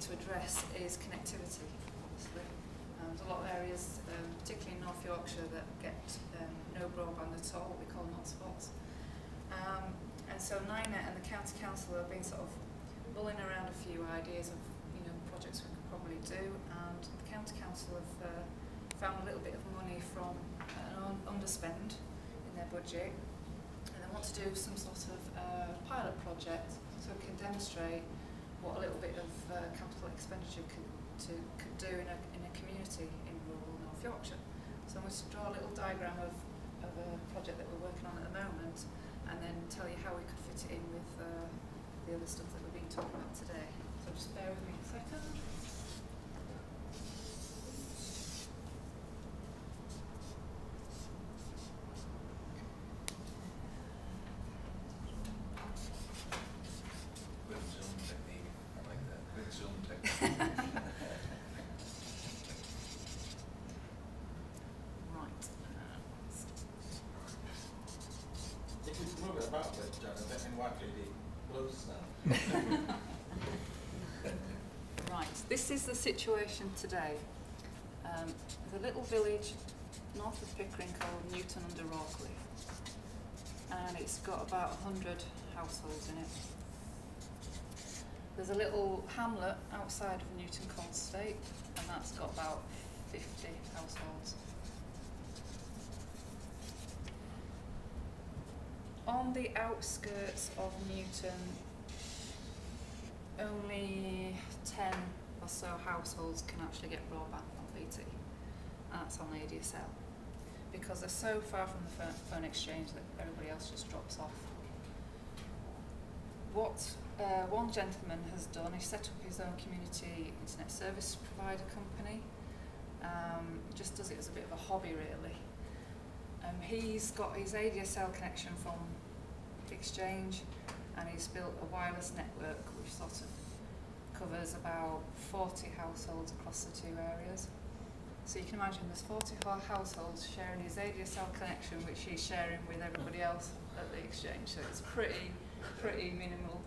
to address is connectivity, obviously. There's a lot of areas, particularly in North Yorkshire, that get no broadband at all, what we call hotspots. And so NINET and the County Council have been sort of mulling around a few ideas of projects we could probably do, and the County Council have found a little bit of money from an underspend in their budget, and they want to do some sort of pilot project so we can demonstrate what a little bit of capital expenditure could do in a community in rural North Yorkshire. So I'm going to draw a little diagram of a project that we're working on at the moment, and then tell you how we could fit it in with the other stuff that we've been talking about today. So just bear with me a second. Good Zoom technique. I like that. Good Zoom technique. If you move it about a bit, John, I think why could be close now. Right, this is the situation today. There's a little village north of Pickering called Newton under Rawcliffe, and it's got about 100 households in it. There's a little hamlet outside of Newton called State, and that's got about 50 households. On the outskirts of Newton, only 10 or so households can actually get broadband from BT, and that's on the ADSL, because they're so far from the phone exchange that everybody else just drops off. What one gentleman has done is set up his own community internet service provider company. Just does it as a bit of a hobby, really. He's got his ADSL connection from the exchange, and he's built a wireless network which sort of covers about 40 households across the two areas. So you can imagine there's 44 households sharing his ADSL connection, which he's sharing with everybody else at the exchange. So it's pretty minimal,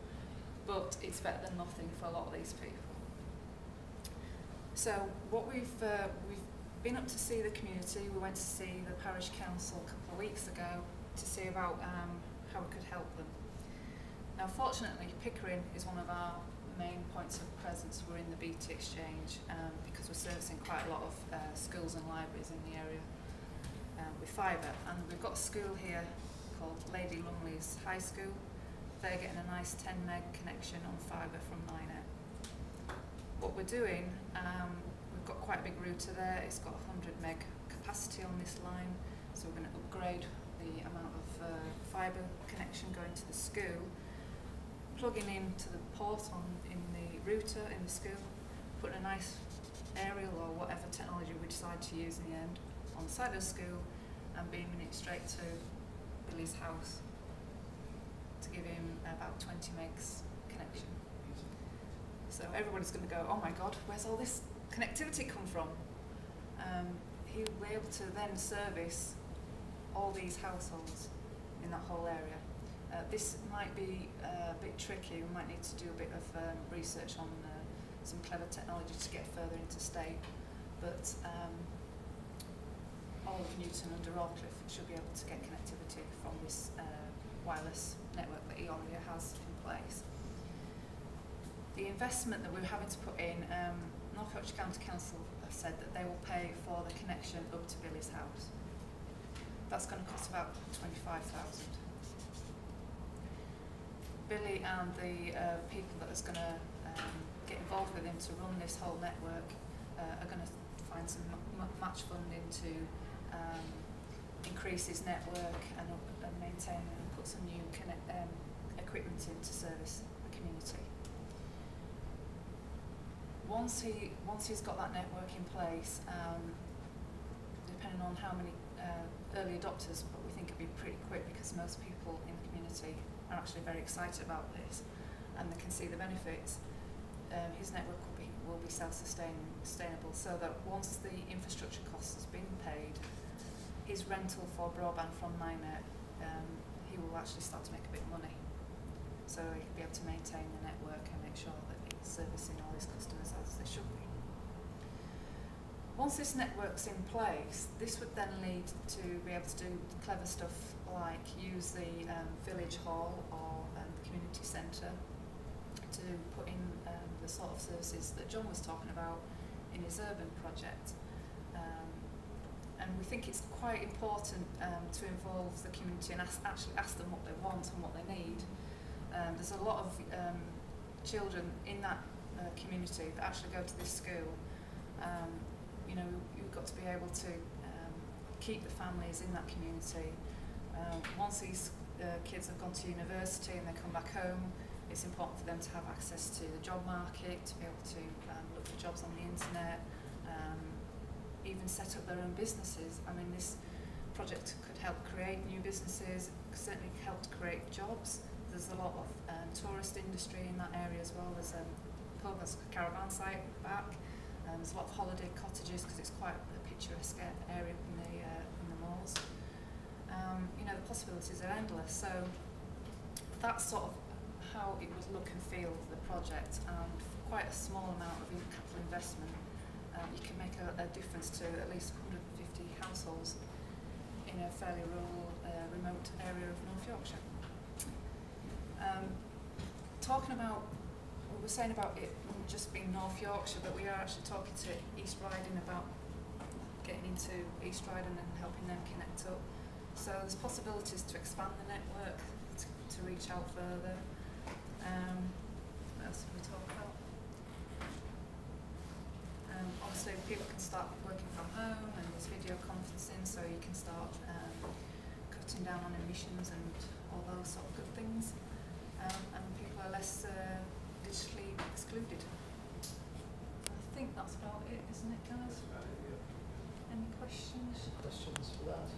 but it's better than nothing for a lot of these people. So what we've been up to see the community. We went to see the parish council a couple of weeks ago to see about how we could help them. Now, fortunately, Pickering is one of our main points of presence. We're in the BT exchange because we're servicing quite a lot of schools and libraries in the area with fibre. And we've got a school here called Lady Lumley's High School. They're getting a nice 10 meg connection on fibre from NINET. What we're doing, we've got quite a big router there. It's got 100 meg capacity on this line, so we're going to upgrade the amount of fibre connection going to the school, plugging into the port in the router in the school, putting a nice aerial or whatever technology we decide to use in the end on the side of the school, and beaming it straight to Billy's house to give him about 20 megs connection. So everybody's going to go, oh my God, where's all this connectivity come from? He'll be able to then service all these households in that whole area. This might be a bit tricky. We might need to do a bit of research on some clever technology to get further into state, but all of Newton under Rawcliffe should be able to get connectivity from this wireless network that he already has in place. The investment that we're having to put in, North Yorkshire County Council have said that they will pay for the connection up to Billy's house. That's going to cost about $25,000. Billy and the people that is going to get involved with him to run this whole network are going to find some match funding to increase his network and maintain and put some new equipment in to service the community. Once he's got that network in place, depending on how many early adopters, but we think it'll be pretty quick because most people in the community are actually very excited about this and they can see the benefits. His network will be self-sustainable, so that once the infrastructure cost has been paid, his rental for broadband from NINET, he will actually start to make a bit of money. So he'll be able to maintain the network and make sure that it's servicing all his customers should we? Once this network's in place, this would then lead to be able to do clever stuff like use the village hall or the community centre to put in the sort of services that John was talking about in his urban project. And we think it's quite important to involve the community and actually ask them what they want and what they need. There's a lot of children in that community that actually go to this school. You know, you've got to be able to keep the families in that community. Once these kids have gone to university and they come back home, it's important for them to have access to the job market, to be able to look for jobs on the internet, even set up their own businesses. I mean, this project could help create new businesses, certainly help to create jobs. There's a lot of tourist industry in that area as well. There's a pub, there's a caravan site back. There's a lot of holiday cottages because it's quite a picturesque area in the malls. You know, the possibilities are endless. So that's sort of how it would look and feel, the project, and for quite a small amount of capital investment, you can make a difference to at least 150 households in a fairly rural, remote area of North Yorkshire. Talking about, we were saying about it just being North Yorkshire, but we are actually talking to East Riding about getting into East Riding and helping them connect up. So there's possibilities to expand the network, to reach out further. What else did we talk about? Obviously people can start working from home and there's video conferencing, so you can start cutting down on emissions and all those sort of good things. And people are less digitally excluded. I think that's about it, isn't it, guys? Any questions? Questions for that?